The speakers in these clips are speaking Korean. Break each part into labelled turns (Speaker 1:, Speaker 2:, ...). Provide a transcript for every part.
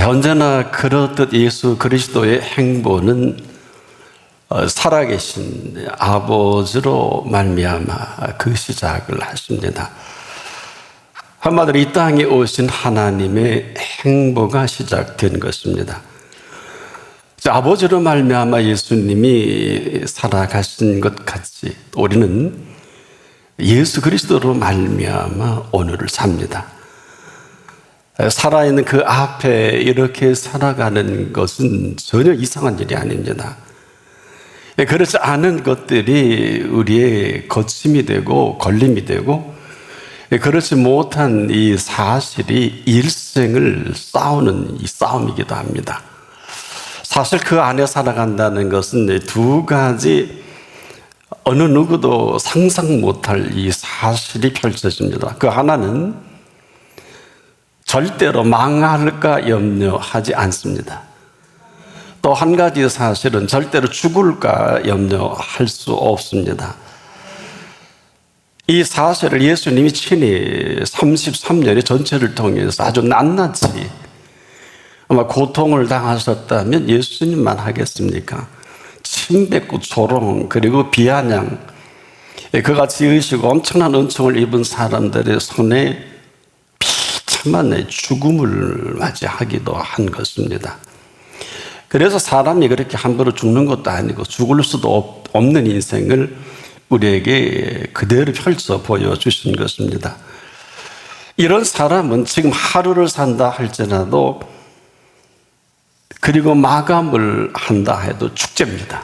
Speaker 1: 언제나 그렇듯 예수 그리스도의 행보는 살아계신 아버지로 말미암아 그 시작을 하십니다. 한마디로 이 땅에 오신 하나님의 행보가 시작된 것입니다. 아버지로 말미암아 예수님이 살아가신 것 같이 우리는 예수 그리스도로 말미암아 오늘을 삽니다. 살아있는 그 앞에 이렇게 살아가는 것은 전혀 이상한 일이 아닙니다. 그렇지 않은 것들이 우리의 거침이 되고 걸림이 되고, 그렇지 못한 이 사실이 일생을 싸우는 이 싸움이기도 합니다. 사실 그 안에 살아간다는 것은 두 가지 어느 누구도 상상 못할 이 사실이 펼쳐집니다. 그 하나는 절대로 망할까 염려하지 않습니다. 또 한 가지 사실은 절대로 죽을까 염려할 수 없습니다. 이 사실을 예수님이 친히 33년의 전체를 통해서 아주 낱낱이 아마 고통을 당하셨다면 예수님만 하겠습니까? 침뱉고 조롱 그리고 비아냥 그가 지으시고 엄청난 은총을 입은 사람들의 손에 비참한 죽음을 맞이하기도 한 것입니다. 그래서 사람이 그렇게 함부로 죽는 것도 아니고 죽을 수도 없는 인생을 우리에게 그대로 펼쳐 보여주신 것입니다. 이런 사람은 지금 하루를 산다 할지라도 그리고 마감을 한다 해도 축제입니다.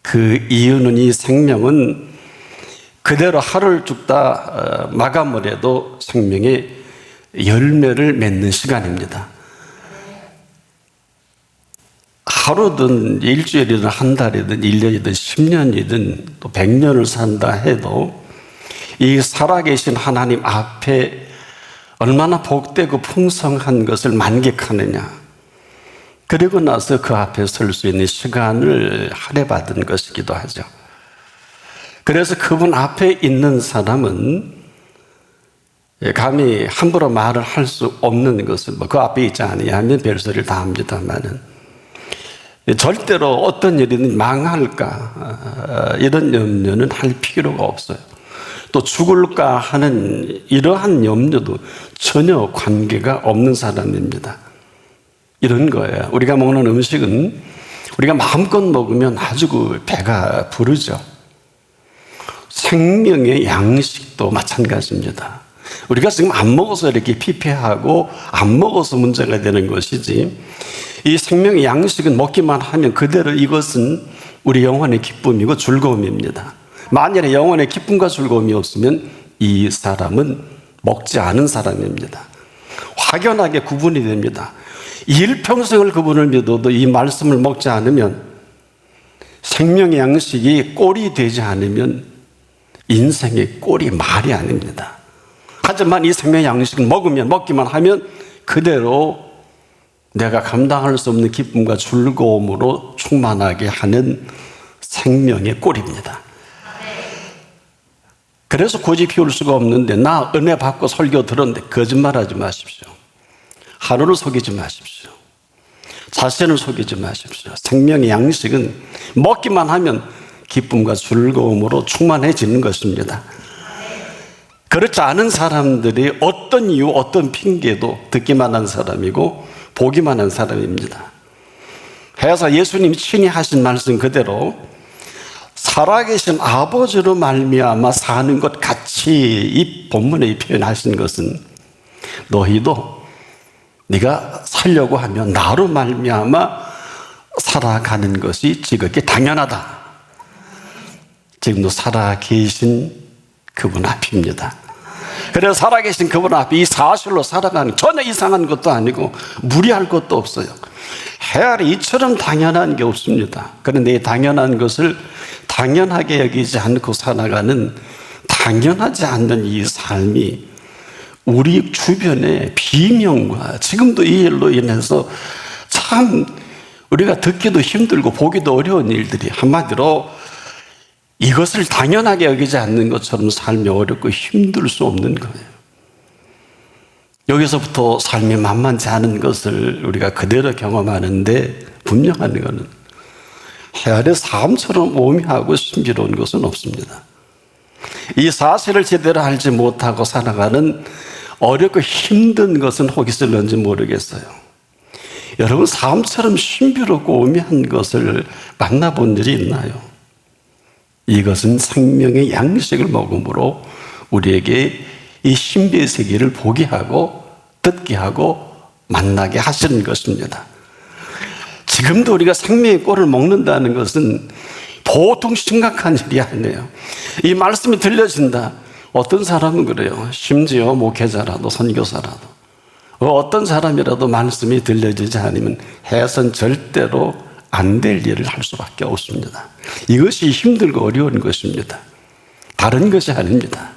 Speaker 1: 그 이유는 이 생명은 그대로 하루를 죽다 마감을 해도 생명의 열매를 맺는 시간입니다. 하루든 일주일이든 한 달이든 1년이든 10년이든 또 100년을 산다 해도 이 살아계신 하나님 앞에 얼마나 복되고 풍성한 것을 만끽하느냐, 그리고 나서 그 앞에 설 수 있는 시간을 할애받은 것이기도 하죠. 그래서 그분 앞에 있는 사람은 감히 함부로 말을 할 수 없는 것을 그 앞에 있지 아니하면 별소리를 다 합니다만은 절대로 어떤 일이든 망할까 이런 염려는 할 필요가 없어요. 또 죽을까 하는 이러한 염려도 전혀 관계가 없는 사람입니다. 이런 거예요. 우리가 먹는 음식은 우리가 마음껏 먹으면 아주 배가 부르죠. 생명의 양식도 마찬가지입니다. 우리가 지금 안 먹어서 이렇게 피폐하고 안 먹어서 문제가 되는 것이지, 이 생명의 양식은 먹기만 하면 그대로 이것은 우리 영혼의 기쁨이고 즐거움입니다. 만약에 영혼의 기쁨과 즐거움이 없으면 이 사람은 먹지 않은 사람입니다. 확연하게 구분이 됩니다. 일평생을 그분을 믿어도 이 말씀을 먹지 않으면, 생명의 양식이 꼴이 되지 않으면 인생의 꼴이 말이 아닙니다. 하지만 이 생명의 양식을 먹기만 하면 그대로 내가 감당할 수 없는 기쁨과 즐거움으로 충만하게 하는 생명의 꼴입니다. 그래서 고집 피울 수가 없는데, 나 은혜 받고 설교 들었는데 거짓말하지 마십시오. 하루를 속이지 마십시오. 자신을 속이지 마십시오. 생명의 양식은 먹기만 하면 기쁨과 즐거움으로 충만해지는 것입니다. 그렇지 않은 사람들이 어떤 이유, 어떤 핑계도 듣기만 한 사람이고 보기만 한 사람입니다. 해서 예수님이 친히 하신 말씀 그대로 살아계신 아버지로 말미암아 사는 것 같이 이 본문에 표현하신 것은, 너희도 네가 살려고 하면 나로 말미암아 살아가는 것이 지극히 당연하다. 지금도 살아계신 그분 앞입니다. 그래서 살아계신 그분 앞에 이 사실로 살아가는, 전혀 이상한 것도 아니고 무리할 것도 없어요. 헤아리 이처럼 당연한 게 없습니다. 그런데 이 당연한 것을 당연하게 여기지 않고 살아가는, 당연하지 않는 이 삶이 우리 주변의 비명과 지금도 이 일로 인해서 참 우리가 듣기도 힘들고 보기도 어려운 일들이, 한마디로 이것을 당연하게 여기지 않는 것처럼 삶이 어렵고 힘들 수 없는 거예요. 여기서부터 삶이 만만치 않은 것을 우리가 그대로 경험하는데, 분명한 것은 헤아려 삶처럼 오묘하고 신비로운 것은 없습니다. 이 사실을 제대로 알지 못하고 살아가는 어렵고 힘든 것은 혹 있을런지 모르겠어요. 여러분, 삶처럼 신비롭고 오묘한 것을 만나본 일이 있나요? 이것은 생명의 양식을 먹음으로 우리에게 이 신비의 세계를 보게 하고 듣게 하고 만나게 하시는 것입니다. 지금도 우리가 생명의 꼴을 먹는다는 것은 보통 심각한 일이 아니에요. 이 말씀이 들려진다. 어떤 사람은 그래요. 심지어 목회자라도 선교사라도 어떤 사람이라도 말씀이 들려지지 않으면 해선 절대로 안 될 일을 할 수밖에 없습니다. 이것이 힘들고 어려운 것입니다. 다른 것이 아닙니다.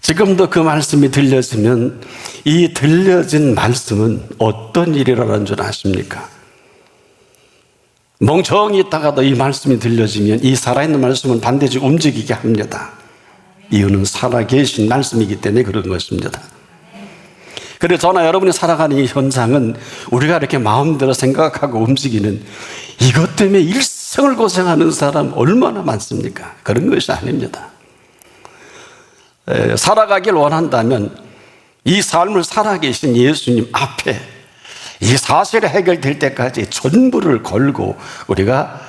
Speaker 1: 지금도 그 말씀이 들려지면 이 들려진 말씀은 어떤 일이라는 줄 아십니까? 멍청히 있다가도 이 말씀이 들려지면 이 살아있는 말씀은 반드시 움직이게 합니다. 이유는 살아계신 말씀이기 때문에 그런 것입니다. 그래서 저나 여러분이 살아가는 이 현장은 우리가 이렇게 마음대로 생각하고 움직이는, 이것 때문에 일생을 고생하는 사람 얼마나 많습니까? 그런 것이 아닙니다. 살아가길 원한다면 이 삶을 살아계신 예수님 앞에 이 사실이 해결될 때까지 전부를 걸고 우리가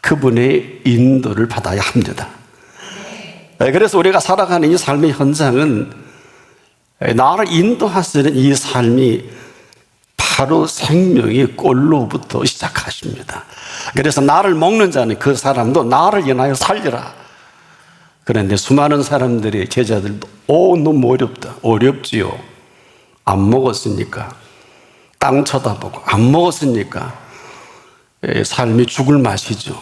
Speaker 1: 그분의 인도를 받아야 합니다. 그래서 우리가 살아가는 이 삶의 현장은 나를 인도하시는 이 삶이 바로 생명의 꼴로부터 시작하십니다. 그래서 나를 먹는 자는 그 사람도 나를 인하여 살리라. 그런데 수많은 사람들이, 제자들도 너무 어렵다. 어렵지요. 안 먹었으니까. 땅 쳐다보고 안 먹었으니까 삶이 죽을 맛이죠.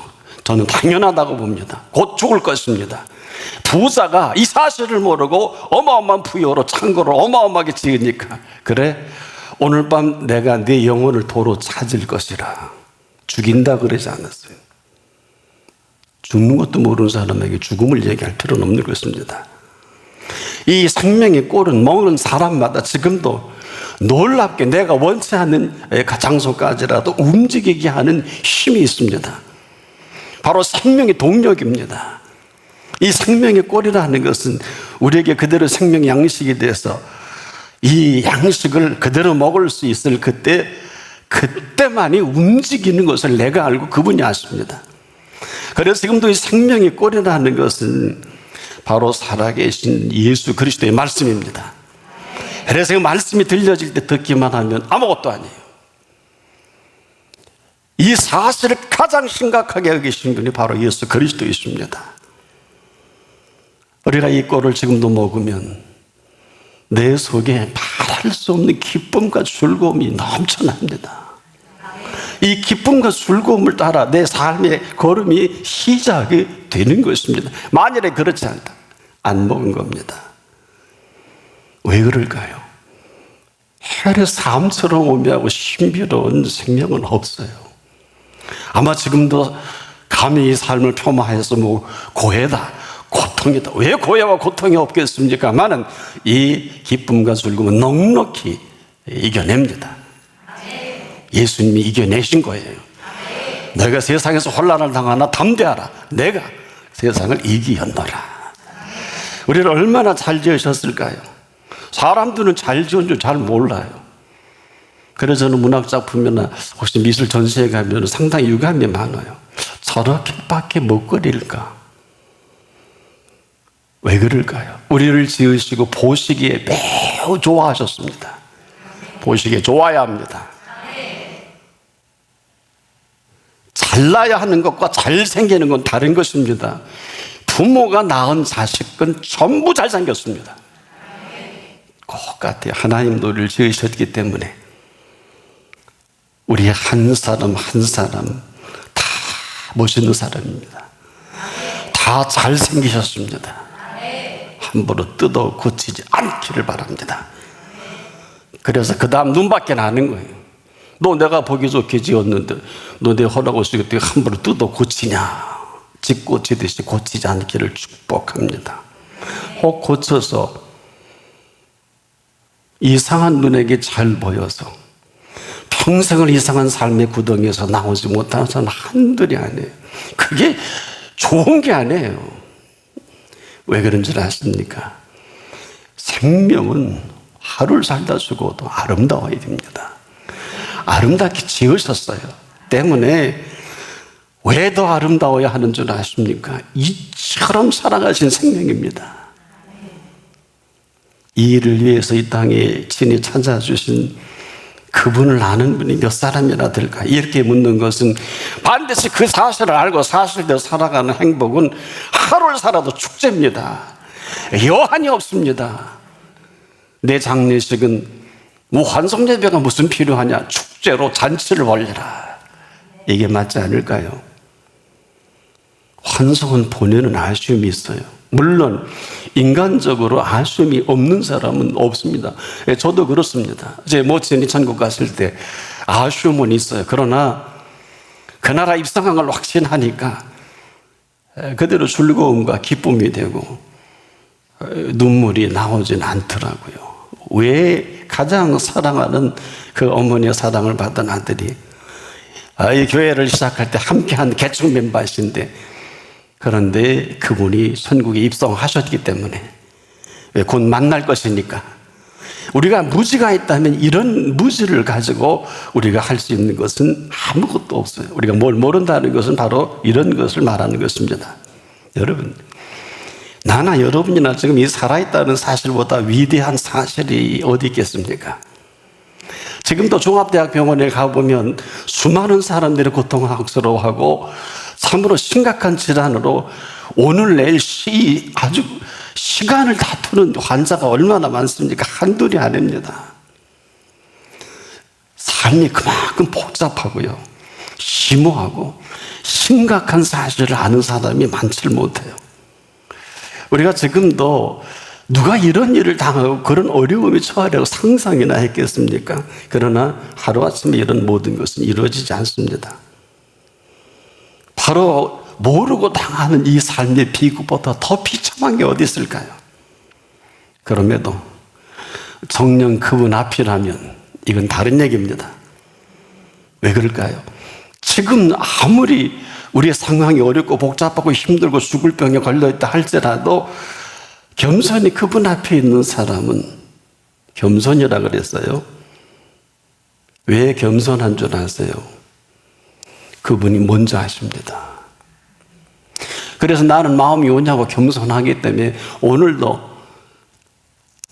Speaker 1: 저는 당연하다고 봅니다. 곧 죽을 것입니다. 부자가 이 사실을 모르고 어마어마한 부여로 창고를 어마어마하게 지으니까, 그래 오늘 밤 내가 네 영혼을 도로 찾을 것이라 죽인다 그러지 않았어요. 죽는 것도 모르는 사람에게 죽음을 얘기할 필요는 없는 것입니다. 이 생명의 꼴은 먹는 사람마다 지금도 놀랍게 내가 원치 않는 장소까지라도 움직이게 하는 힘이 있습니다. 바로 생명의 동력입니다. 이 생명의 꼴이라는 것은 우리에게 그대로 생명의 양식이 돼서 이 양식을 그대로 먹을 수 있을 그때만이 움직이는 것을 내가 알고 그분이 아십니다. 그래서 지금도 이 생명의 꼴이라는 것은 바로 살아계신 예수 그리스도의 말씀입니다. 그래서 이 말씀이 들려질 때 듣기만 하면 아무것도 아니에요. 이 사실을 가장 심각하게 여기신 분이 바로 예수 그리스도이십니다. 우리가 이 꼴을 지금도 먹으면 내 속에 말할 수 없는 기쁨과 즐거움이 넘쳐납니다. 이 기쁨과 즐거움을 따라 내 삶의 걸음이 시작이 되는 것입니다. 만일에 그렇지 않다, 안 먹은 겁니다. 왜 그럴까요? 혈의 삶처럼 오묘하고 신비로운 생명은 없어요. 아마 지금도 감히 이 삶을 폄하해서 고해다, 고통이다. 왜 고해와 고통이 없겠습니까마는 이 기쁨과 즐거움은 넉넉히 이겨냅니다. 예수님이 이겨내신 거예요. 너희가 세상에서 혼란을 당하나 담대하라. 내가 세상을 이기었노라. 우리를 얼마나 잘 지으셨을까요? 사람들은 잘 지은 줄 잘 몰라요. 그래서 저는 문학작품이나 혹시 미술 전시회 가면 상당히 유감이 많아요. 저렇게밖에 먹거리일까? 왜 그럴까요? 우리를 지으시고 보시기에 매우 좋아하셨습니다. 보시기에 좋아야 합니다. 잘나야 하는 것과 잘생기는 건 다른 것입니다. 부모가 낳은 자식은 전부 잘생겼습니다. 똑같아요. 하나님도 우리를 지으셨기 때문에 우리 한 사람 한 사람 다 멋있는 사람입니다. 다 잘생기셨습니다. 함부로 뜯어 고치지 않기를 바랍니다. 그래서 그 다음 눈밖에 나는 거예요. 너 내가 보기 좋게 지었는데 너 내 허락 없이 그때 함부로 뜯어 고치냐? 집 고치듯이 고치지 않기를 축복합니다. 혹 고쳐서 이상한 눈에게 잘 보여서 평생을 이상한 삶의 구덩이에서 나오지 못하는 사람 한둘이 아니에요. 그게 좋은 게 아니에요. 왜 그런 줄 아십니까? 생명은 하루를 살다 죽어도 아름다워야 됩니다. 아름답게 지으셨어요. 때문에 왜 더 아름다워야 하는 줄 아십니까? 이처럼 살아가신 생명입니다. 이 일을 위해서 이 땅에 친히 찾아주신 그분을 아는 분이 몇 사람이나 될까? 이렇게 묻는 것은 반드시 그 사실을 알고 사실대로 살아가는 행복은 하루를 살아도 축제입니다. 여한이 없습니다. 내 장례식은 뭐 환송예배가 무슨 필요하냐? 축제로 잔치를 벌려라. 이게 맞지 않을까요? 환송은 본연은 아쉬움이 있어요. 물론 인간적으로 아쉬움이 없는 사람은 없습니다. 저도 그렇습니다. 제 모친이 천국 갔을 때 아쉬움은 있어요. 그러나 그 나라 입성한 걸 확신하니까 그대로 즐거움과 기쁨이 되고 눈물이 나오진 않더라고요. 왜 가장 사랑하는 그 어머니의 사랑을 받은 아들이 이 교회를 시작할 때 함께한 개척 멤버이신데, 그런데 그분이 천국에 입성하셨기 때문에 곧 만날 것이니까 우리가 무지가 있다면 이런 무지를 가지고 우리가 할 수 있는 것은 아무것도 없어요. 우리가 뭘 모른다는 것은 바로 이런 것을 말하는 것입니다. 여러분, 나나 여러분이나 지금 이 살아있다는 사실보다 위대한 사실이 어디 있겠습니까? 지금도 종합대학병원에 가보면 수많은 사람들이 고통스러워하고 참으로 심각한 질환으로 오늘 내일 아주 시간을 다투는 환자가 얼마나 많습니까? 한둘이 아닙니다. 삶이 그만큼 복잡하고요, 심오하고 심각한 사실을 아는 사람이 많지를 못해요. 우리가 지금도 누가 이런 일을 당하고 그런 어려움에 처하려고 상상이나 했겠습니까? 그러나 하루아침에 이런 모든 것은 이루어지지 않습니다. 바로 모르고 당하는 이 삶의 비극보다 더 비참한 게 어디 있을까요? 그럼에도 정녕 그분 앞이라면 이건 다른 얘기입니다. 왜 그럴까요? 지금 아무리 우리의 상황이 어렵고 복잡하고 힘들고 죽을 병에 걸려있다 할지라도 겸손히 그분 앞에 있는 사람은 겸손이라 그랬어요. 왜 겸손한 줄 아세요? 그분이 먼저 하십니다. 그래서 나는 마음이 오냐고 겸손하기 때문에 오늘도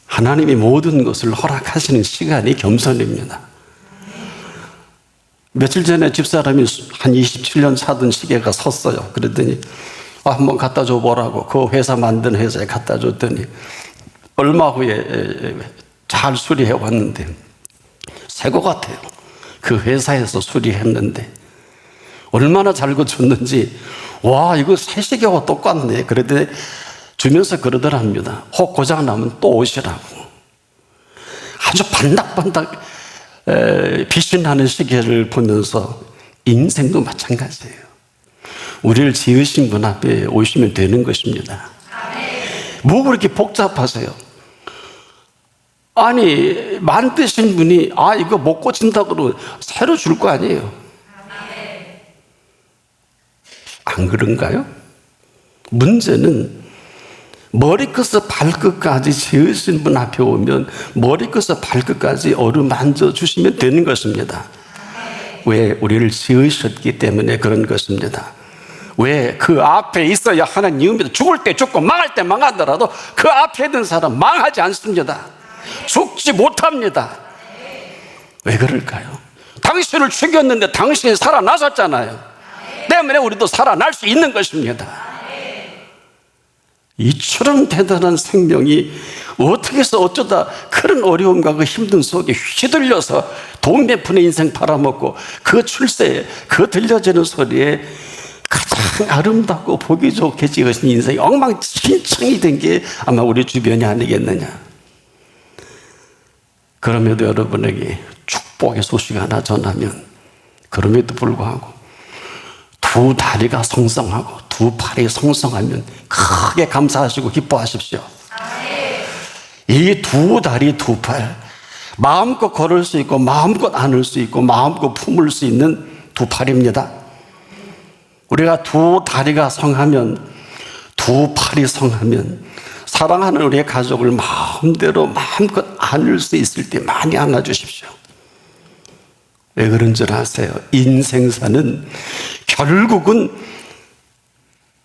Speaker 1: 하나님이 모든 것을 허락하시는 시간이 겸손입니다. 며칠 전에 집사람이 한 27년 사던 시계가 섰어요. 그랬더니 한번 갖다 줘보라고 그 회사 만든 회사에 갖다 줬더니 얼마 후에 잘 수리해 왔는데 새 거 같아요. 그 회사에서 수리했는데 얼마나 잘 고쳤는지, 와, 이거 새 시계하고 똑같네. 그랬더니 주면서 그러더랍니다. 혹 고장 나면 또 오시라고. 아주 반닥반닥 빛이 나는 시계를 보면서 인생도 마찬가지예요. 우리를 지으신 분 앞에 오시면 되는 것입니다. 뭐 그렇게 복잡하세요? 아니, 만드신 분이 이거 못 고친다고 새로 줄 거 아니에요? 안 그런가요? 문제는 머리끝에서 발끝까지 지으신 분 앞에 오면 머리끝에서 발끝까지 어루만져 주시면 되는 것입니다. 왜? 우리를 지으셨기 때문에 그런 것입니다. 왜? 그 앞에 있어야 하는 이유입니다. 죽을 때 죽고 망할 때 망하더라도 그 앞에 있는 사람 망하지 않습니다. 죽지 못합니다. 왜 그럴까요? 당신을 죽였는데 당신이 살아나셨잖아요. 때문에 우리도 살아날 수 있는 것입니다. 이처럼 대단한 생명이 어떻게 해서 어쩌다 그런 어려움과 그 힘든 속에 휘둘려서 돈 몇 푼의 인생 팔아먹고 그 출세에 그 들려지는 소리에 가장 아름답고 보기 좋게 지으신 인생이 엉망진창이 된 게 아마 우리 주변이 아니겠느냐. 그럼에도 여러분에게 축복의 소식 하나 전하면, 그럼에도 불구하고 두 다리가 성성하고 두 팔이 성성하면 크게 감사하시고 기뻐하십시오. 이 두 다리 두 팔, 마음껏 걸을 수 있고 마음껏 안을 수 있고 마음껏 품을 수 있는 두 팔입니다. 우리가 두 다리가 성하면, 두 팔이 성하면 사랑하는 우리의 가족을 마음대로 마음껏 안을 수 있을 때 많이 안아주십시오. 왜 그런 줄 아세요? 인생사는 결국은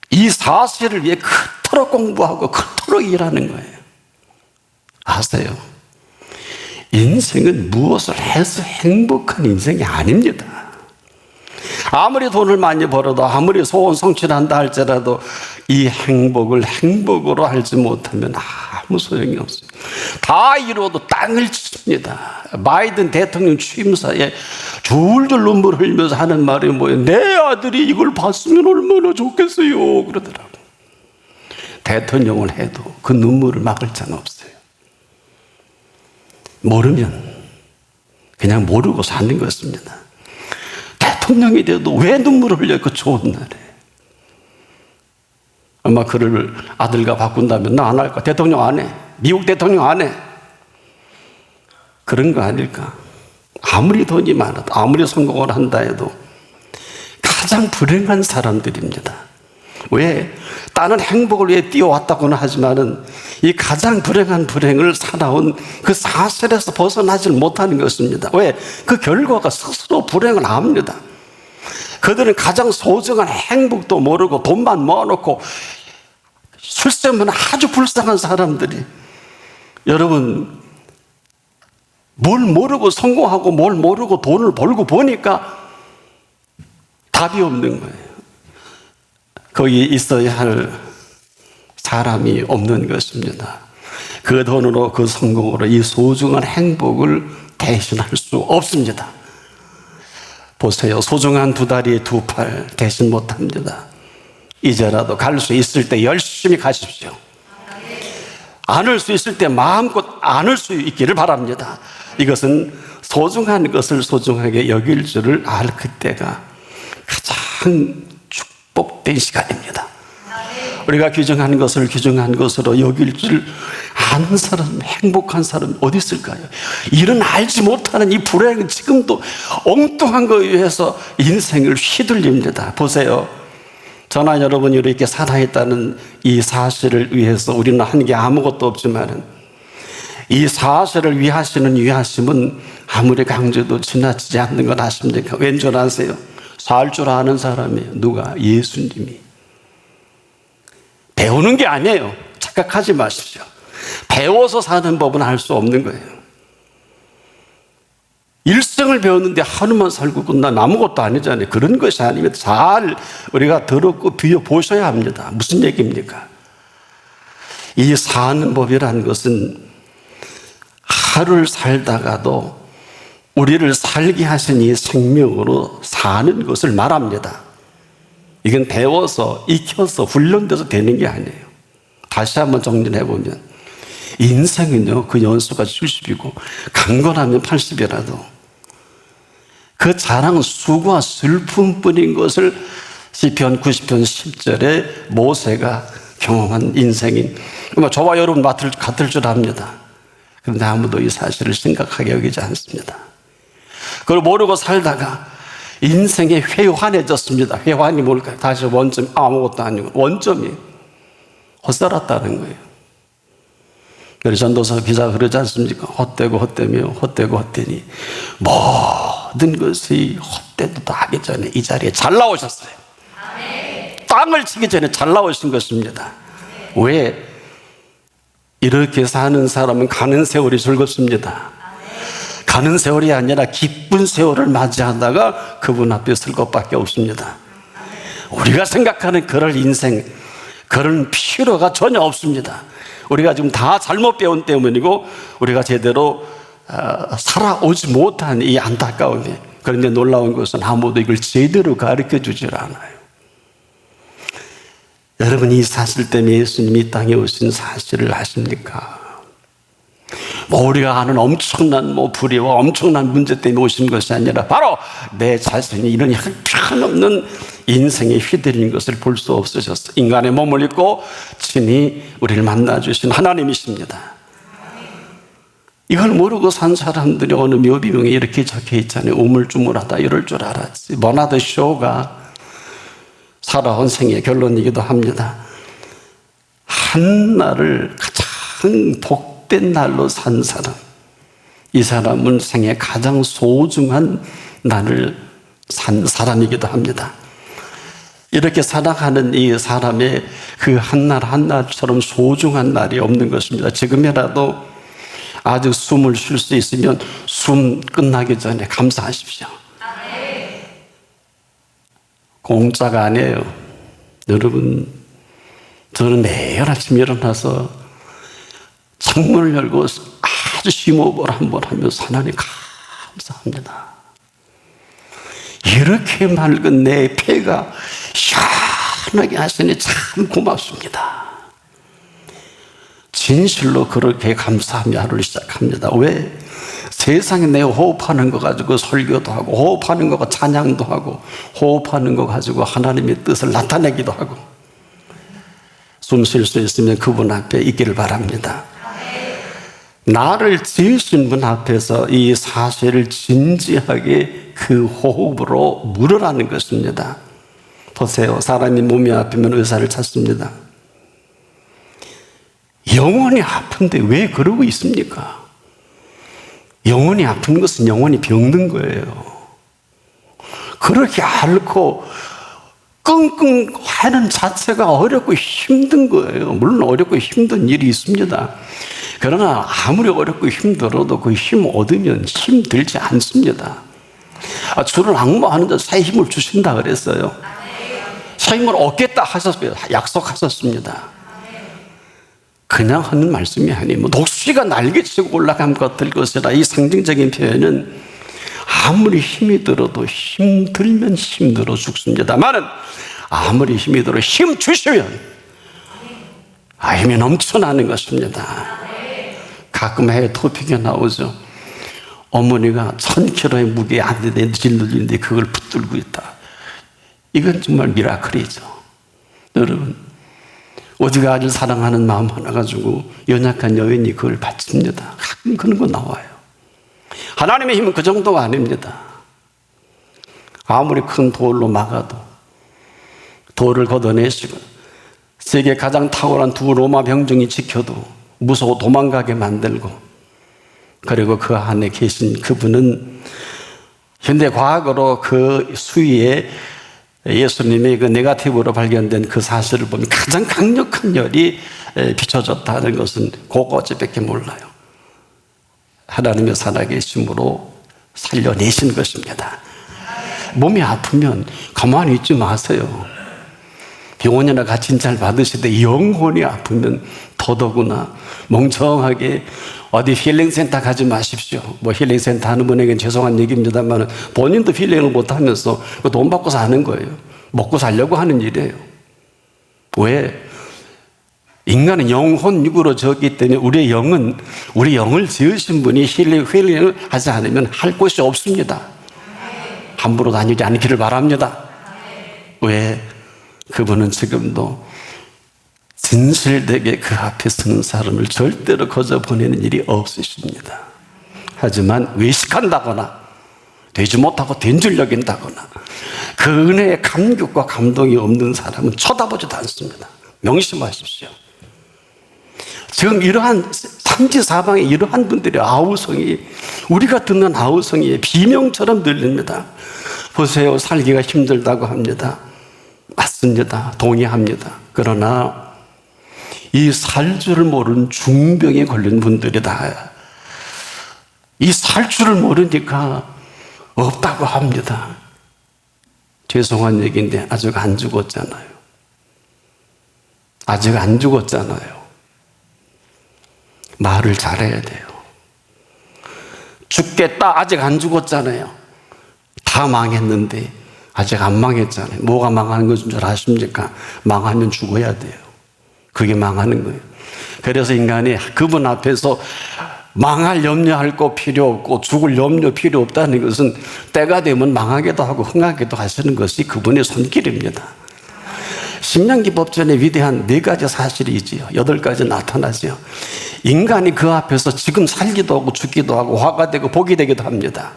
Speaker 1: 이 사실을 위해 그토록 공부하고 그토록 일하는 거예요. 아세요? 인생은 무엇을 해서 행복한 인생이 아닙니다. 아무리 돈을 많이 벌어도 아무리 소원 성취를 한다 할지라도 이 행복을 행복으로 알지 못하면 아무 소용이 없어요. 다 이루어도 땅을 칩니다. 바이든 대통령 취임사에 줄줄 눈물 흘리면서 하는 말이 뭐예요? 내 아들이 이걸 봤으면 얼마나 좋겠어요 그러더라고요. 대통령을 해도 그 눈물을 막을 자는 없어요. 모르면 그냥 모르고 사는 것입니다. 대통령이 돼도 왜 눈물을 흘려요? 그 좋은 날에. 아마 그를 아들과 바꾼다면 나 안 할 거야. 대통령 안 해. 미국 대통령 안 해. 그런 거 아닐까? 아무리 돈이 많아도 아무리 성공을 한다 해도 가장 불행한 사람들입니다. 왜? 나는 행복을 위해 뛰어왔다고는 하지만은 이 가장 불행한 불행을 살아온 그 사실에서 벗어나질 못하는 것입니다. 왜? 그 결과가 스스로 불행을 압니다. 그들은 가장 소중한 행복도 모르고 돈만 모아놓고 출세면 아주 불쌍한 사람들이, 여러분, 뭘 모르고 성공하고 뭘 모르고 돈을 벌고 보니까 답이 없는 거예요. 거기 있어야 할 사람이 없는 것입니다. 그 돈으로 그 성공으로 이 소중한 행복을 대신할 수 없습니다. 보세요. 소중한 두 다리 두 팔 대신 못합니다. 이제라도 갈 수 있을 때 열심히 가십시오. 안을 수 있을 때 마음껏 안을 수 있기를 바랍니다. 이것은 소중한 것을 소중하게 여길 줄을 알 그때가 가장 축복된 시간입니다. 우리가 귀중한 것을 귀중한 것으로 여길 줄 아는 사람, 행복한 사람이 어디 있을까요? 이런 알지 못하는 이 불행은 지금도 엉뚱한 거에 의해서 인생을 휘둘립니다. 보세요. 저나 여러분이 이렇게 살아있다는 이 사실을 위해서 우리는 한 게 아무것도 없지만 이 사실을 위하시는 위하심은 아무리 강조도 지나치지 않는 건 아십니까? 왠 줄 아세요? 살 줄 아는 사람이에요. 누가? 예수님이. 배우는 게 아니에요. 착각하지 마십시오. 배워서 사는 법은 알 수 없는 거예요. 일생을 배웠는데 하루만 살고 끝나면 아무것도 아니잖아요. 그런 것이 아니면 잘 우리가 들었고 비워보셔야 합니다. 무슨 얘기입니까? 이 사는 법이라는 것은 하루를 살다가도 우리를 살게 하신 이 생명으로 사는 것을 말합니다. 이건 배워서 익혀서 훈련돼서 되는 게 아니에요. 다시 한번 정리를 해보면 인생은요, 그 연수가 70이고 강건하면 80이라도 그 자랑은 수고와 슬픔뿐인 것을 시편 90편 10절에 모세가 경험한 인생인, 저와 여러분 같을 줄 압니다. 그런데 아무도 이 사실을 심각하게 여기지 않습니다. 그걸 모르고 살다가 인생이 회환해졌습니다. 회환이 뭘까요? 다시 원점, 아무것도 아니고 원점이 헛살았다는 거예요. 그래서 전도서 기자가 그러지 않습니까? 헛되고 헛되며 헛되고 헛되니 모든 것이 헛되도 하기 전에 이 자리에 잘 나오셨어요. 땅을 치기 전에 잘 나오신 것입니다. 왜? 이렇게 사는 사람은 가는 세월이 즐겁습니다. 가는 세월이 아니라 기쁜 세월을 맞이하다가 그분 앞에 설 것밖에 없습니다. 우리가 생각하는 그럴 인생, 그런 필요가 전혀 없습니다. 우리가 지금 다 잘못 배운 때문이고 우리가 제대로 살아오지 못한 이 안타까움이. 그런데 놀라운 것은 아무도 이걸 제대로 가르쳐 주질 않아요. 여러분, 이 사실 때문에 예수님이 이 땅에 오신 사실을 아십니까? 우리가 아는 엄청난 불의와 엄청난 문제 때문에 오신 것이 아니라 바로 내 자신이 이런 형편없는 인생에 휘둘린 것을 볼 수 없으셨어요. 인간의 몸을 입고 친히 우리를 만나주신 하나님이십니다. 이걸 모르고 산 사람들이 어느 묘비명에 이렇게 적혀 있잖아요. 우물쭈물하다 이럴 줄 알았지. 버나드 쇼가 살아온 생의 결론이기도 합니다. 한 날을 가장 복된 날로 산 사람, 이 사람은 생애 가장 소중한 날을 산 사람이기도 합니다. 이렇게 살아가는 이 사람의 그 한 날 한날처럼 소중한 날이 없는 것입니다. 지금이라도 아직 숨을 쉴 수 있으면 숨 끝나기 전에 감사하십시오. 공짜가 아니에요. 여러분, 저는 매일 아침 일어나서 창문을 열고 아주 심호흡을 한번 하면서 하나님 감사합니다. 이렇게 맑은 내 폐가 시원하게 하시니 참 고맙습니다. 진실로 그렇게 감사하며 하루를 시작합니다. 왜? 세상에 내 호흡하는 거 가지고 설교도 하고, 호흡하는 거 가지고 찬양도 하고, 호흡하는 거 가지고 하나님의 뜻을 나타내기도 하고, 숨 쉴 수 있으면 그분 앞에 있기를 바랍니다. 나를 지으신 분 앞에서 이 사실을 진지하게 그 호흡으로 물으라는 것입니다. 보세요. 사람이 몸이 아프면 의사를 찾습니다. 영혼이 아픈데 왜 그러고 있습니까? 영혼이 아픈 것은 영혼이 병든 거예요. 그렇게 앓고 끙끙 하는 자체가 어렵고 힘든 거예요. 물론 어렵고 힘든 일이 있습니다. 그러나 아무리 어렵고 힘들어도 그 힘 얻으면 힘들지 않습니다. 주를 앙모하는데 새 힘을 주신다 그랬어요. 새 힘을 얻겠다 하셨어요. 약속하셨습니다. 그냥 하는 말씀이 아니고, 독수리가 날개치고 올라간 것들 것이라. 이 상징적인 표현은 아무리 힘이 들어도 힘들면 힘들어 죽습니다만은 아무리 힘이 들어 힘 주시면 힘이 넘쳐나는 것입니다. 가끔 해외 토픽에 나오죠. 어머니가 1000kg의 무게 안 되는 진들인데 그걸 붙들고 있다. 이건 정말 미라클이죠. 여러분, 오직 아들 사랑하는 마음 하나 가지고 연약한 여인이 그걸 바칩니다. 가끔 그런 거 나와요. 하나님의 힘은 그 정도가 아닙니다. 아무리 큰 돌로 막아도 돌을 걷어내시고 세계 가장 탁월한 두 로마 병정이 지켜도 무서워 도망가게 만들고, 그리고 그 안에 계신 그분은 현대 과학으로 그 수위에 예수님의 그 네거티브로 발견된 그 사실을 보면 가장 강력한 열이 비춰졌다는 것은 그거밖에 몰라요. 하나님의 살아계심으로 살려내신 것입니다. 몸이 아프면 가만히 있지 마세요. 병원이나 같이 진찰 받으시되 영혼이 아프면 더더구나 멍청하게 어디 힐링센터 가지 마십시오. 뭐 힐링센터 하는 분에게는 죄송한 얘기입니다만 본인도 힐링을 못하면서 돈 받고 사는 거예요. 먹고 살려고 하는 일이에요. 왜? 인간은 영혼 육으로 졌기 때문에 우리 영을 지으신 분이 힐링을 하지 않으면 할 곳이 없습니다. 함부로 다니지 않기를 바랍니다. 왜? 그분은 지금도 진실되게 그 앞에 서는 사람을 절대로 거저 보내는 일이 없으십니다. 하지만 외식한다거나 되지 못하고 된 줄 여긴다거나 그 은혜의 감격과 감동이 없는 사람은 쳐다보지도 않습니다. 명심하십시오. 지금 이러한 삼지사방에 이러한 분들의 아우성이 우리가 듣는 아우성이 비명처럼 들립니다. 보세요. 살기가 힘들다고 합니다. 맞습니다. 동의합니다. 그러나 이 살 줄을 모르는 중병에 걸린 분들이다. 이 살 줄을 모르니까 없다고 합니다. 죄송한 얘기인데 아직 안 죽었잖아요. 아직 안 죽었잖아요. 말을 잘해야 돼요. 죽겠다. 아직 안 죽었잖아요. 다 망했는데 아직 안 망했잖아요. 뭐가 망하는 것인 줄 아십니까? 망하면 죽어야 돼요. 그게 망하는 거예요. 그래서 인간이 그분 앞에서 망할 염려할 거 필요 없고 죽을 염려 필요 없다는 것은 때가 되면 망하기도 하고 흥하기도 하시는 것이 그분의 손길입니다. 신명기 법전에 위대한 4가지 사실이 있지요. 8가지 나타나지요. 인간이 그 앞에서 지금 살기도 하고 죽기도 하고 화가 되고 복이 되기도 합니다.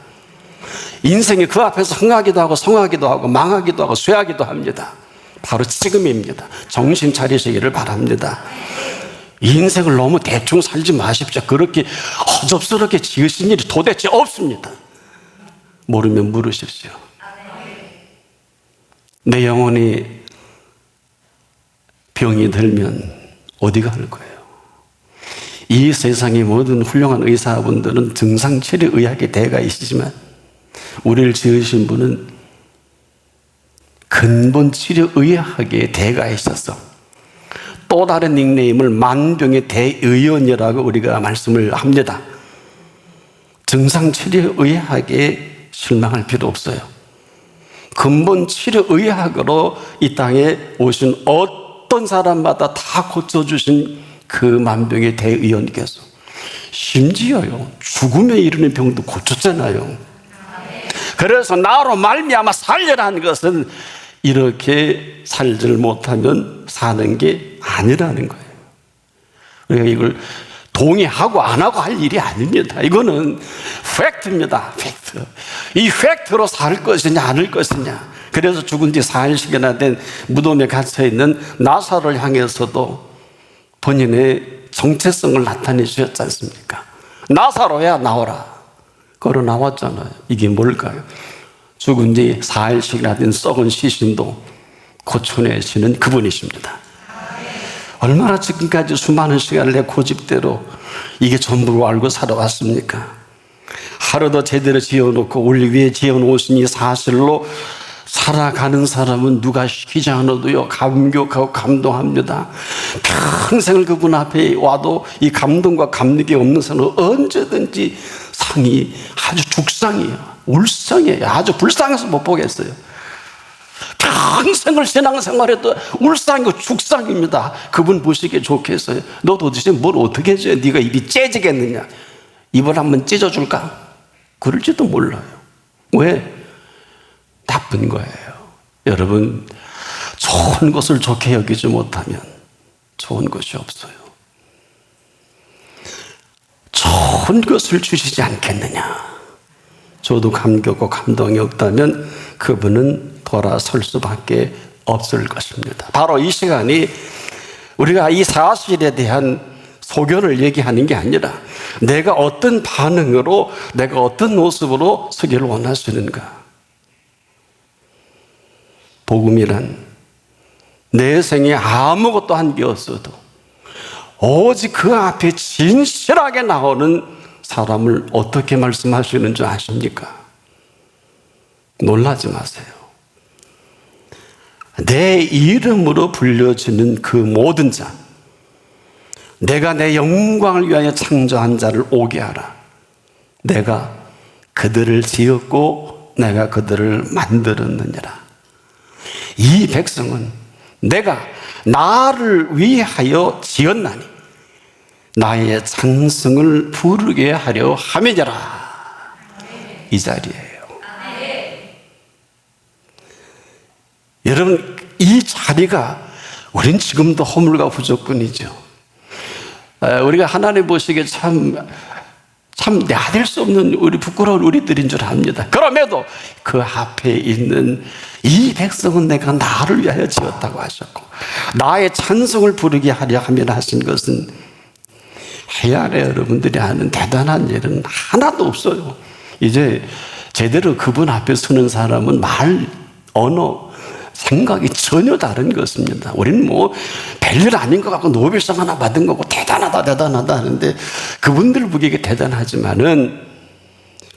Speaker 1: 인생이 그 앞에서 흥하기도 하고 성하기도 하고 망하기도 하고 쇠하기도 합니다. 바로 지금입니다. 정신 차리시기를 바랍니다. 인생을 너무 대충 살지 마십시오. 그렇게 허접스럽게 지으신 일이 도대체 없습니다. 모르면 물으십시오. 내 영혼이 병이 들면 어디가 할 거예요? 이 세상의 모든 훌륭한 의사분들은 증상치료의학의 대가이시지만 우리를 지으신 분은 근본치료의학의 대가이셔서 또 다른 닉네임을 만병의 대의원이라고 우리가 말씀을 합니다. 증상치료의학에 실망할 필요 없어요. 근본치료의학으로 이 땅에 오신 어떤 사람마다 다 고쳐주신 그 만병의 대의원께서 심지어요 죽음에 이르는 병도 고쳤잖아요. 그래서 나로 말미암아 살려라는 것은 이렇게 살지를 못하면 사는 게 아니라는 거예요. 우리가 이걸 동의하고 안 하고 할 일이 아닙니다. 이거는 팩트입니다. 팩트. 이 팩트로 살 것이냐 않을 것이냐. 그래서 죽은 지 4일씩이나 된 무덤에 갇혀있는 나사로를 향해서도 본인의 정체성을 나타내주셨지 않습니까? 나사로야 나오라. 걸어 나왔잖아요. 이게 뭘까요? 죽은 지 4일씩이나 된 썩은 시신도 고쳐내시는 그분이십니다. 얼마나 지금까지 수많은 시간을 내 고집대로 이게 전부로 알고 살아왔습니까? 하루도 제대로 지어놓고 우리 위에 지어놓으신 이 사실로 살아가는 사람은 누가 시키지 않아도요 감격하고 감동합니다. 평생을 그분 앞에 와도 이 감동과 감격이 없는 사람은 언제든지 상이 아주 죽상이에요. 울상이에요. 아주 불쌍해서 못 보겠어요. 평생을 신앙생활해도 울상이고 죽상입니다. 그분 보시기에 좋겠어요. 너 도대체 뭘 어떻게 해줘야 네가 입이 째지겠느냐. 입을 한번 찢어줄까? 그럴지도 몰라요. 왜? 나쁜 거예요. 여러분, 좋은 것을 좋게 여기지 못하면 좋은 것이 없어요. 좋은 것을 주시지 않겠느냐. 저도 감격과 감동이 없다면 그분은 돌아설 수밖에 없을 것입니다. 바로 이 시간이 우리가 이 사실에 대한 소견을 얘기하는 게 아니라 내가 어떤 반응으로 내가 어떤 모습으로 서기를 원하시는가. 복음이란 내 생에 아무것도 한 게 없어도 오직 그 앞에 진실하게 나오는 사람을 어떻게 말씀하시는 줄 아십니까? 놀라지 마세요. 내 이름으로 불려지는 그 모든 자, 내가 내 영광을 위하여 창조한 자를 오게 하라. 내가 그들을 지었고 내가 그들을 만들었느니라. 이 백성은 내가 나를 위하여 지었나니 나의 찬송을 부르게 하려 함이니라. 이 자리예요. 여러분, 이 자리가 우린 지금도 허물과 부족뿐이죠. 우리가 하나님 보시기에 참 내아댈 수 없는 우리 부끄러운 우리들인 줄 압니다. 그럼에도 그 앞에 있는 이 백성은 내가 나를 위하여 지었다고 하셨고 나의 찬송을 부르게 하려 하면 하신 것은 해야 할 여러분들이 하는 대단한 일은 하나도 없어요. 이제 제대로 그분 앞에 서는 사람은 말, 언어, 생각이 전혀 다른 것입니다. 우리는 뭐 별일 아닌 것 같고 노벨상 하나 받은 거고 대단하다 하는데 그분들 보기에 대단하지만은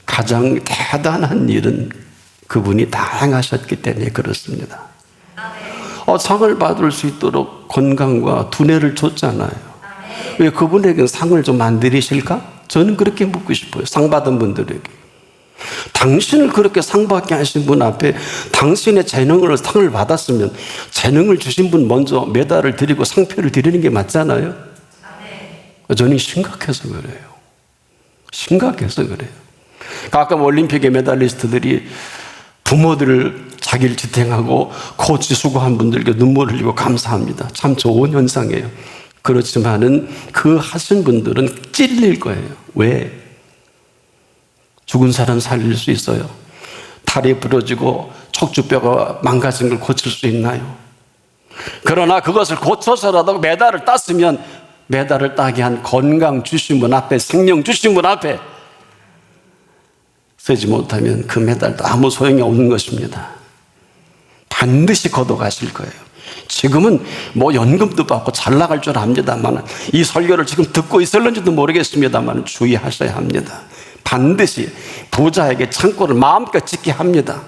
Speaker 1: 가장 대단한 일은 그분이 다 행하셨기 때문에 그렇습니다. 상을 받을 수 있도록 건강과 두뇌를 줬잖아요. 왜 그분에게 상을 좀 안 드리실까? 저는 그렇게 묻고 싶어요. 상 받은 분들에게. 당신을 그렇게 상 받게 하신 분 앞에 당신의 재능으로 상을 받았으면 재능을 주신 분 먼저 메달을 드리고 상표를 드리는 게 맞잖아요. 저는 심각해서 그래요. 심각해서 그래요. 가끔 올림픽의 메달리스트들이 부모들을 자기를 지탱하고 코치 수고한 분들께 눈물을 흘리고 감사합니다. 참 좋은 현상이에요. 그렇지만은 그 하신 분들은 찔릴 거예요. 왜? 죽은 사람 살릴 수 있어요. 다리 부러지고 척추뼈가 망가진 걸 고칠 수 있나요? 그러나 그것을 고쳐서라도 메달을 땄으면 메달을 따게 한 건강 주신 분 앞에, 생명 주신 분 앞에 서지 못하면 그 메달도 아무 소용이 없는 것입니다. 반드시 걷어가실 거예요. 지금은 뭐 연금도 받고 잘 나갈 줄 압니다만, 이 설교를 지금 듣고 있을는지도 모르겠습니다만 주의하셔야 합니다. 반드시 부자에게 창고를 마음껏 짓게 합니다.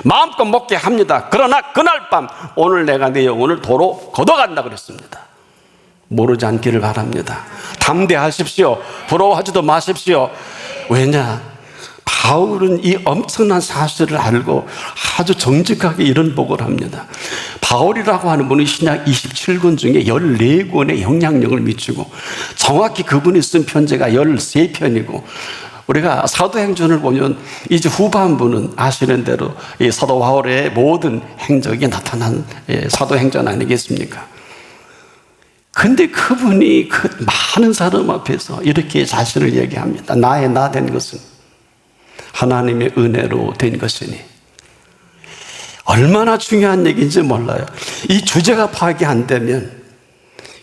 Speaker 1: 마음껏 먹게 합니다. 그러나 그날 밤 오늘 내가 내 영혼을 도로 걷어간다 그랬습니다. 모르지 않기를 바랍니다. 담대하십시오. 부러워하지도 마십시오. 왜냐? 바울은 이 엄청난 사실을 알고 아주 정직하게 이런 보고를 합니다. 바울이라고 하는 분은 신약 27권 중에 14권의 영향력을 미치고, 정확히 그분이 쓴 편지가 13편이고, 우리가 사도행전을 보면 이제 후반부는 아시는 대로 이 사도 바울의 모든 행적이 나타난 사도행전 아니겠습니까? 근데 그분이 그 많은 사람 앞에서 이렇게 자신을 얘기합니다. 나의 나 된 것은 하나님의 은혜로 된 것이니. 얼마나 중요한 얘기인지 몰라요. 이 주제가 파악이 안 되면,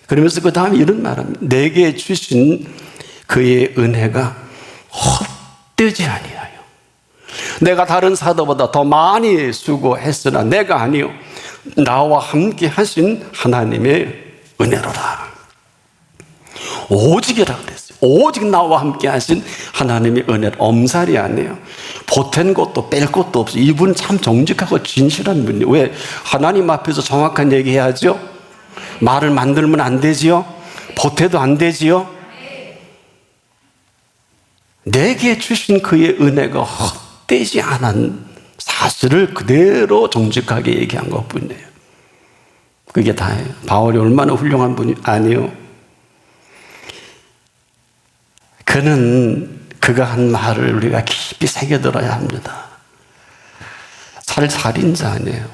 Speaker 1: 그러면서 그 다음에 이런 말합니다. 내게 주신 그의 은혜가 헛되지 아니하여. 내가 다른 사도보다 더 많이 수고했으나 내가 아니요 나와 함께 하신 하나님의 은혜로라. 오직이라 그랬어요. 오직 나와 함께 하신 하나님의 은혜를, 엄살이 아니에요. 보탠 것도 뺄 것도 없어요. 이분은 참 정직하고 진실한 분이에요. 왜? 하나님 앞에서 정확한 얘기 해야죠. 말을 만들면 안 되지요. 보태도 안 되지요. 내게 주신 그의 은혜가 헛되지 않은 사실을 그대로 정직하게 얘기한 것뿐이에요. 그게 다예요. 바울이 얼마나 훌륭한 분이 아니요. 그가 한 말을 우리가 깊이 새겨들어야 합니다. 살인자 아니에요.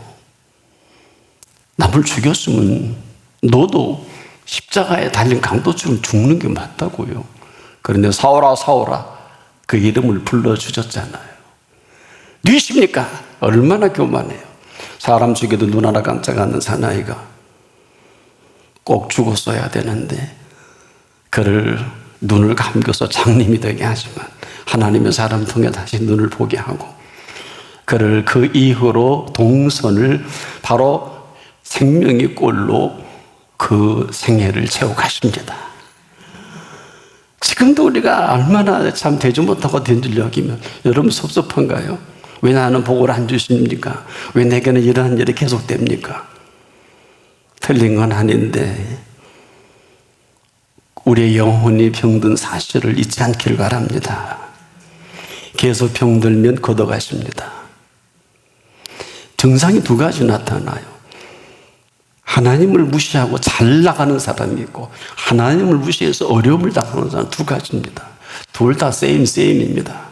Speaker 1: 남을 죽였으면 너도 십자가에 달린 강도처럼 죽는 게 맞다고요. 그런데 사오라 사오라 그 이름을 불러주셨잖아요. 누구십니까? 얼마나 교만해요. 사람 죽여도 눈 하나 깜짝 않는 사나이가 꼭 죽었어야 되는데 그를 눈을 감겨서 장님이 되게 하지만 하나님의 사람 통해 다시 눈을 보게 하고, 그를 그 이후로 동선을 바로 생명의 꼴로 그 생애를 채워 가십니다. 지금도 우리가 얼마나 참 되지 못하고 된 줄 여기면 여러분 섭섭한가요? 왜 나는 복을 안 주십니까? 왜 내게는 이러한 일이 계속됩니까? 틀린 건 아닌데 우리의 영혼이 병든 사실을 잊지 않기를 바랍니다. 계속 병들면 걷어가십니다. 증상이 두 가지 나타나요. 하나님을 무시하고 잘 나가는 사람이 있고, 하나님을 무시해서 어려움을 당하는 사람, 두 가지입니다. 둘 다 세임입니다.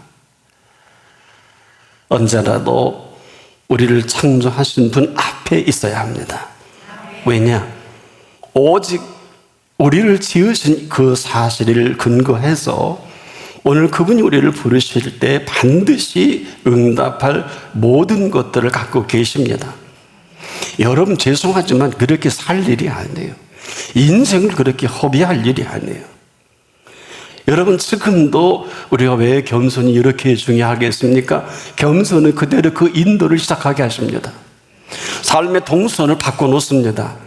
Speaker 1: 언제라도 우리를 창조하신 분 앞에 있어야 합니다. 왜냐? 오직 우리를 지으신 그 사실을 근거해서 오늘 그분이 우리를 부르실 때 반드시 응답할 모든 것들을 갖고 계십니다. 여러분 죄송하지만 그렇게 살 일이 아니에요. 인생을 그렇게 허비할 일이 아니에요. 여러분 지금도 우리가 왜 겸손이 이렇게 중요하겠습니까? 겸손은 그대로 그 인도를 시작하게 하십니다. 삶의 동선을 바꿔놓습니다.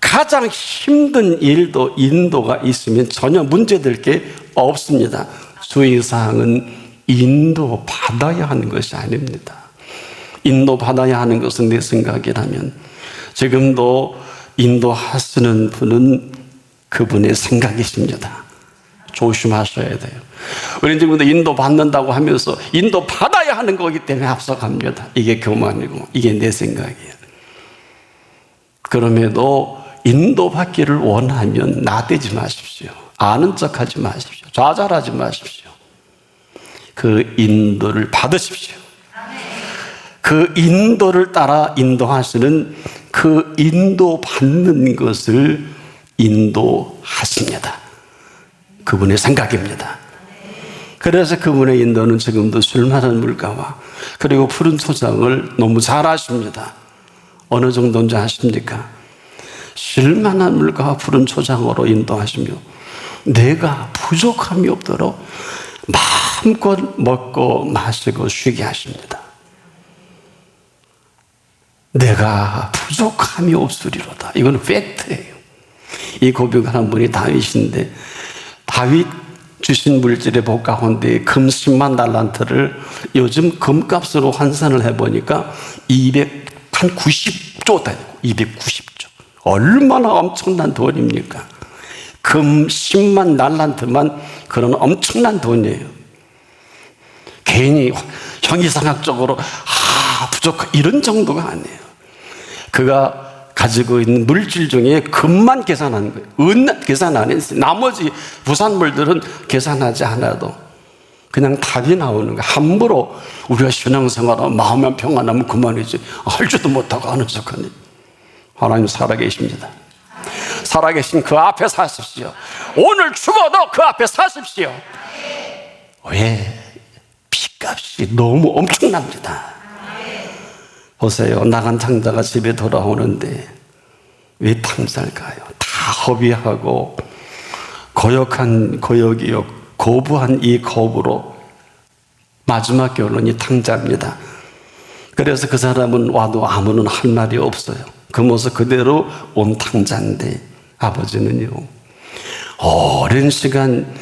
Speaker 1: 가장 힘든 일도 인도가 있으면 전혀 문제될 게 없습니다. 주의사항은 인도 받아야 하는 것이 아닙니다. 인도 받아야 하는 것은 내 생각이라면 지금도 인도하시는 분은 그분의 생각이십니다. 조심하셔야 돼요. 우리는 지금도 인도 받는다고 하면서 인도 받아야 하는 거기 때문에 앞서갑니다. 이게 교만이고 이게 내 생각이에요. 그럼에도 인도받기를 원하면 나대지 마십시오. 아는 척하지 마십시오. 좌절하지 마십시오. 그 인도를 받으십시오. 그 인도를 따라 인도하시는 그 인도 받는 것을 인도하십니다. 그분의 생각입니다. 그래서 그분의 인도는 지금도 쉴만한 물가와 그리고 푸른 초장을 너무 잘 아십니다. 어느 정도인지 아십니까? 쉴만한 물가와 푸른 초장으로 인도하시며 내가 부족함이 없도록 마음껏 먹고 마시고 쉬게 하십니다. 내가 부족함이 없으리로다. 이건 팩트예요. 이 고백한 분이 다윗인데 다윗 주신 물질의 복 가운데 금 10만 달란트를 요즘 금값으로 환산을 해보니까 290조 되고 290조. 얼마나 엄청난 돈입니까? 금 10만 달란트만 그런 엄청난 돈이에요. 괜히 형이상학적으로 부족하 이런 정도가 아니에요. 그가 가지고 있는 물질 중에 금만 계산한 거예요. 은 계산 안 했어요. 나머지 부산물들은 계산하지 않아도 그냥 답이 나오는 거예요. 함부로 우리가 신앙생활하고 마음만 평안하면 그만이지 알지도 못하고 아는 척하니. 하나님 살아계십니다. 살아계신 그 앞에 사십시오. 오늘 죽어도 그 앞에 사십시오. 왜? 핏값이 너무 엄청납니다. 보세요. 나간 탕자가 집에 돌아오는데 왜 탕자일까요? 다 허비하고 고역한 고역이요 고부한 이 거부로 마지막 결론이 탕자입니다. 그래서 그 사람은 와도 아무런 할 말이 없어요. 그 모습 그대로 온 탕자인데 아버지는요 오랜 시간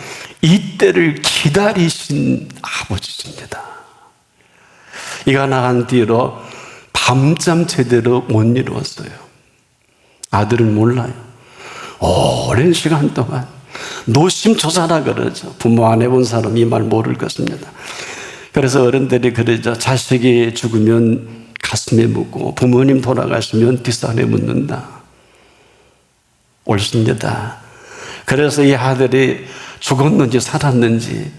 Speaker 1: 이때를 기다리신 아버지십니다. 이가 나간 뒤로 밤잠 제대로 못 이루었어요. 아들은 몰라요. 오랜 시간 동안 노심초사라 그러죠. 부모 안 해본 사람이 이 말 모를 것입니다. 그래서 어른들이 그러죠. 자식이 죽으면 가슴에 묻고 부모님 돌아가시면 뒷산에 묻는다. 옳습니다. 그래서 이 아들이 죽었는지 살았는지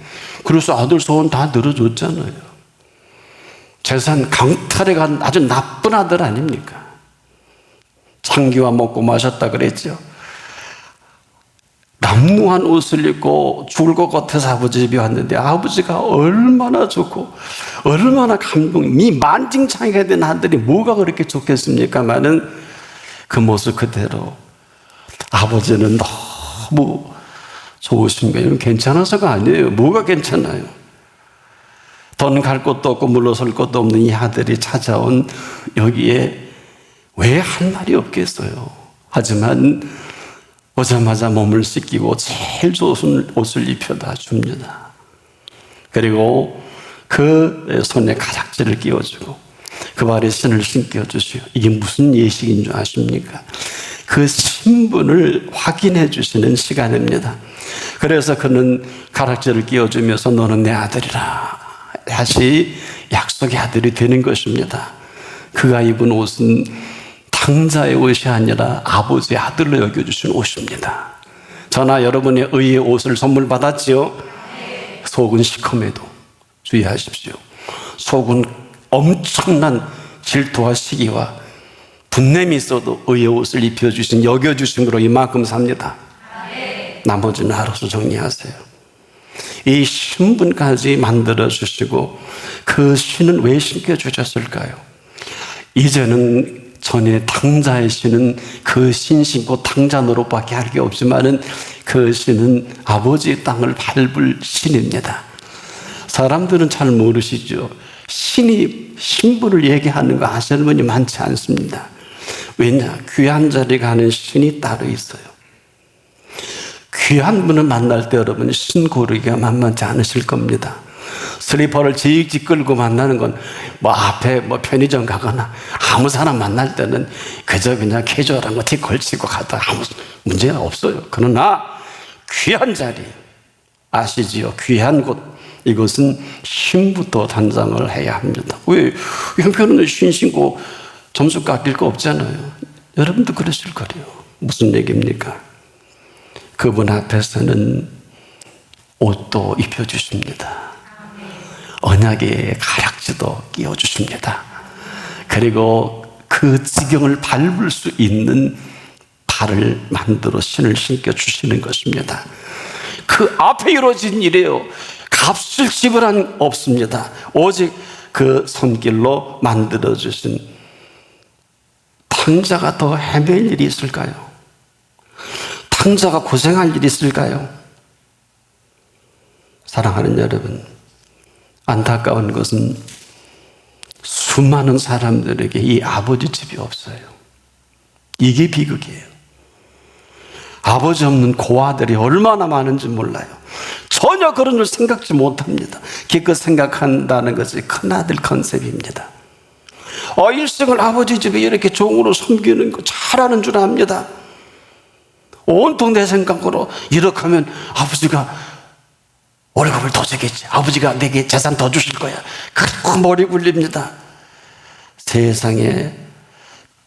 Speaker 1: 그래서 아들 소원 다 들어줬잖아요. 재산 강탈해 간 아주 나쁜 아들 아닙니까? 창기와 먹고 마셨다 그랬죠. 남루한 옷을 입고 죽을 것 같아서 아버지 집에 왔는데 아버지가 얼마나 좋고 얼마나 감동이 만징창이가 된 아들이 뭐가 그렇게 좋겠습니까마는 그 모습 그대로 아버지는 너무 좋으신 거예요. 괜찮아서가 아니에요. 뭐가 괜찮아요? 돈 갈 곳도 없고 물러설 곳도 없는 이 아들이 찾아온 여기에 왜 할 말이 없겠어요. 하지만 오자마자 몸을 씻기고 제일 좋은 옷을 입혀다 줍니다. 그리고 그 손에 가락지를 끼워주고 그 발에 신을 신겨주시고 이게 무슨 예식인 줄 아십니까? 그 신분을 확인해 주시는 시간입니다. 그래서 그는 가락지를 끼워주면서 너는 내 아들이라 다시 약속의 아들이 되는 것입니다. 그가 입은 옷은 탕자의 옷이 아니라 아버지의 아들로 여겨주신 옷입니다. 저나 여러분의 의의 옷을 선물 받았지요? 속은 시커매도 주의하십시오. 속은 엄청난 질투와 시기와 분냄이 있어도 의의 옷을 입혀주신 여겨주신 거로 이만큼 삽니다. 나머지는 알아서 정리하세요. 이 신분까지 만들어주시고 그 신은 왜 신겨주셨을까요? 이제는 전에 탕자의 신은 그 신 신고 탕자 노릇밖에 할 게 없지만은 그 신은 아버지의 땅을 밟을 신입니다. 사람들은 잘 모르시죠. 신이 신분을 얘기하는 거 아시는 분이 많지 않습니다. 왜냐? 귀한 자리 가는 신이 따로 있어요. 귀한 분을 만날 때 여러분 신 고르기가 만만치 않으실 겁니다. 슬리퍼를 지직 끌고 만나는 건 뭐 앞에 뭐 편의점 가거나 아무 사람 만날 때는 그저 그냥 캐주얼한 거 티 걸치고 가다 아무 문제가 없어요. 그러나 귀한 자리 아시지요? 귀한 곳 이것은 신부터 단장을 해야 합니다. 왜? 형편은 신 신고 점수 깎일 거 없잖아요. 여러분도 그러실 거예요. 무슨 얘기입니까? 그분 앞에서는 옷도 입혀주십니다. 언약의 가락지도 끼워주십니다. 그리고 그 지경을 밟을 수 있는 살을 만들어 신을 신겨 주시는 것입니다. 그 앞에 이루어진 일이에요. 값을 지불한 없습니다. 오직 그 손길로 만들어 주신 탕자가 더 헤맬 일이 있을까요? 탕자가 고생할 일이 있을까요? 사랑하는 여러분, 안타까운 것은 수많은 사람들에게 이 아버지 집이 없어요. 이게 비극이에요. 아버지 없는 고아들이 얼마나 많은지 몰라요. 전혀 그런 줄 생각지 못합니다. 기껏 생각한다는 것이 큰아들 컨셉입니다. 일생을 아버지 집에 이렇게 종으로 섬기는 거 잘하는 줄 압니다. 온통 내 생각으로 이렇게 하면 아버지가 월급을 더 주겠지, 아버지가 내게 재산 더 주실 거야, 그렇게 머리 굴립니다. 세상에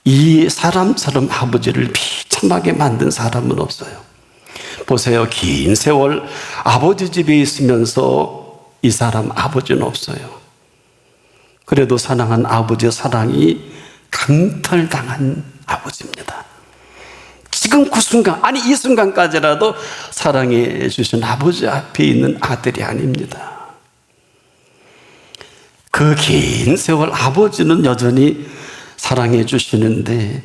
Speaker 1: 이 사람처럼 아버지를 비참하게 만든 사람은 없어요. 보세요. 긴 세월 아버지 집에 있으면서 이 사람 아버지는 없어요. 그래도 사랑한 아버지의 사랑이 강탈당한 아버지입니다. 지금 그 순간, 아니 이 순간까지라도 사랑해 주신 아버지 앞에 있는 아들이 아닙니다. 그 긴 세월 아버지는 여전히 사랑해 주시는데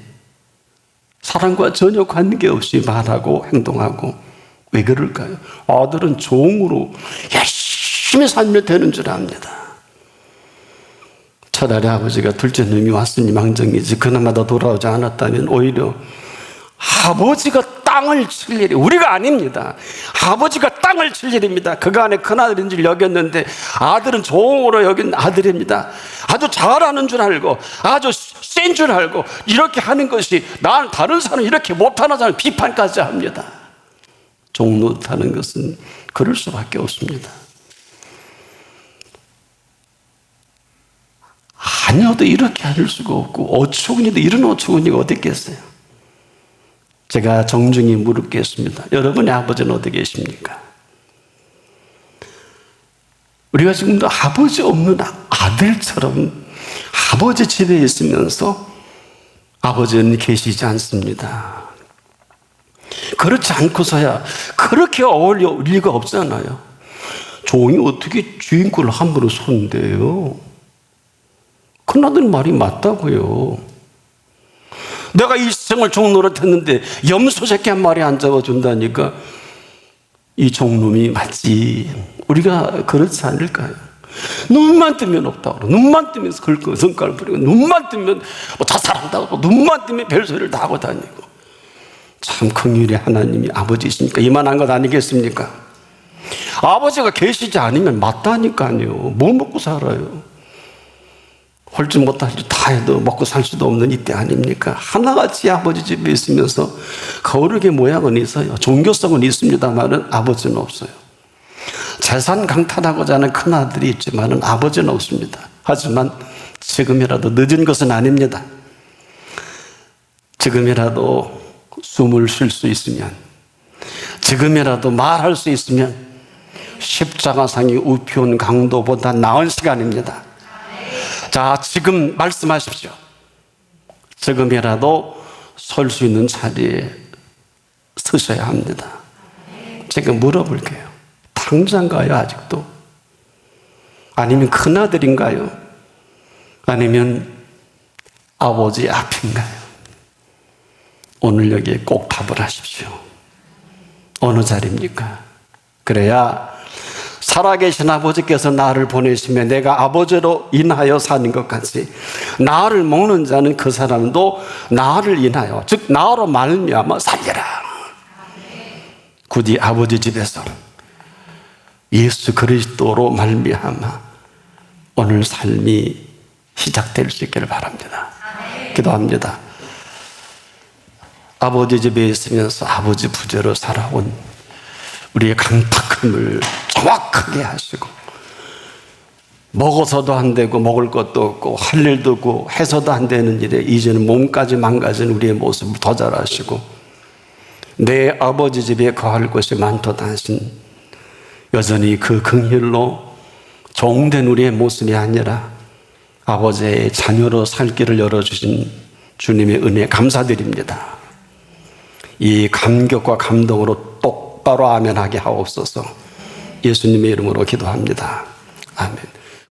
Speaker 1: 사랑과 전혀 관계없이 말하고 행동하고, 왜 그럴까요? 아들은 종으로 열심히 살면 되는 줄 압니다. 차라리 아버지가 둘째 놈이 왔으니 망정이지, 그나마 더 돌아오지 않았다면 오히려 아버지가 땅을 칠 일이, 우리가 아닙니다. 아버지가 땅을 칠 일입니다. 그가 안에 큰아들인 줄 여겼는데 아들은 종으로 여긴 아들입니다. 아주 잘하는 줄 알고, 아주 센 줄 알고 이렇게 하는 것이, 난 다른 사람 이렇게 못하는 사람 비판까지 합니다. 종 노릇하는 것은 그럴 수밖에 없습니다. 아니어도 이렇게 할 수가 없고, 어처구니도 이런 어처구니가 어디 있겠어요? 제가 정중히 물었겠습니다. 여러분의 아버지는 어디 계십니까? 우리가 지금도 아버지 없는 아들처럼 아버지 집에 있으면서 아버지는 계시지 않습니다. 그렇지 않고서야 그렇게 어울릴 리가 없잖아요. 종이 어떻게 주인권을 함부로 손대요? 큰아들 말이 맞다고요. 내가 이 생을 종 노릇했는데 염소 새끼 한 마리 안 잡아준다니까 이 종놈이 맞지. 우리가 그렇지 않을까요? 눈만 뜨면 없다고 그러고, 눈만 뜨면 성깔 부리고, 눈만 뜨면 뭐 자살한다고 그러고, 눈만 뜨면 별소리를 다 하고 다니고. 참 긍휼의 하나님이 아버지시니까 이만한 것 아니겠습니까? 아버지가 계시지 않으면 맞다니까요. 뭘 먹고 살아요? 홀지 못할 줄 다 해도 먹고 살 수도 없는 이때 아닙니까? 하나같이 아버지 집에 있으면서 거룩의 모양은 있어요. 종교성은 있습니다만은 아버지는 없어요. 재산 강탈하고자 하는 큰아들이 있지만은 아버지는 없습니다. 하지만 지금이라도 늦은 것은 아닙니다. 지금이라도 숨을 쉴 수 있으면, 지금이라도 말할 수 있으면 십자가상이 우피온 강도보다 나은 시간입니다. 자, 지금 말씀하십시오. 지금이라도 설 수 있는 자리에 서셔야 합니다. 제가 물어볼게요. 탕자인가요, 아직도? 아니면 큰아들인가요? 아니면 아버지 앞인가요? 오늘 여기에 꼭 답을 하십시오. 어느 자리입니까? 그래야 살아계신 아버지께서 나를 보내시며 내가 아버지로 인하여 사는 것 같이 나를 먹는 자는 그 사람도 나를 인하여, 즉 나로 말미암아 살리라. 굳이 아버지 집에서 예수 그리스도로 말미암아 오늘 삶이 시작될 수 있기를 바랍니다. 기도합니다. 아버지 집에 있으면서 아버지 부재로 살아온 우리의 강팍함을 정확하게 하시고, 먹어서도 안 되고 먹을 것도 없고 할 일도 없고 해서도 안 되는 일에 이제는 몸까지 망가진 우리의 모습을 더 잘 아시고, 내 아버지 집에 거할 것이 많도다 하신 여전히 그 긍휼로 종된 우리의 모습이 아니라 아버지의 자녀로 살 길을 열어주신 주님의 은혜 감사드립니다. 이 감격과 감동으로 똑바로 아멘하게 하옵소서. 예수님의 이름으로 기도합니다. 아멘.